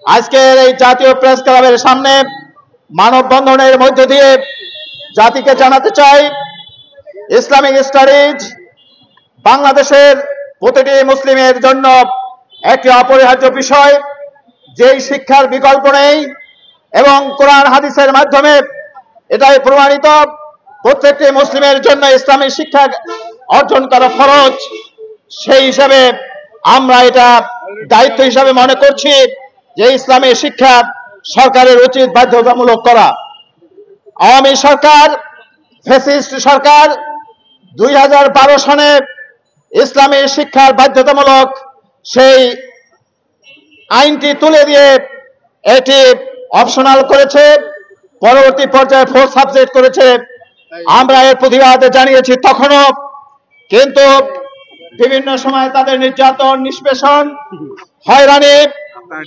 আজকের এই জাতীয় প্রেস ক্লাবের সামনে মানববন্ধনের মধ্য দিয়ে জাতিকে জানাতে চাই, ইসলামিক স্টাডিজ বাংলাদেশের প্রতিটি মুসলিমের জন্য একটি অপরিহার্য বিষয়, যেই শিক্ষার বিকল্প নেই এবং কোরআন হাদিসের মাধ্যমে এটাই প্রমাণিত প্রত্যেকটি মুসলিমের জন্য ইসলামী শিক্ষা অর্জন করা ফরজ। সেই হিসাবে আমরা এটা দায়িত্ব হিসাবে মনে করছি যে ইসলামী শিক্ষা সরকারের উচিত বাধ্যতামূলক করা। আওয়ামী সরকার, ফ্যাসিস্ট সরকার 2012 সনে ইসলামী শিক্ষার বাধ্যতামূলক সেই আইনটি তুলে দিয়ে এটি অপশনাল করেছে, পরবর্তী পর্যায়ে 4 সাবজেক্ট করেছে। আমরা এর প্রতিবাদ জানিয়েছি তখনও, কিন্তু বিভিন্ন সময় তাদের নির্যাতন, নিষ্পেষণ, হয়রানি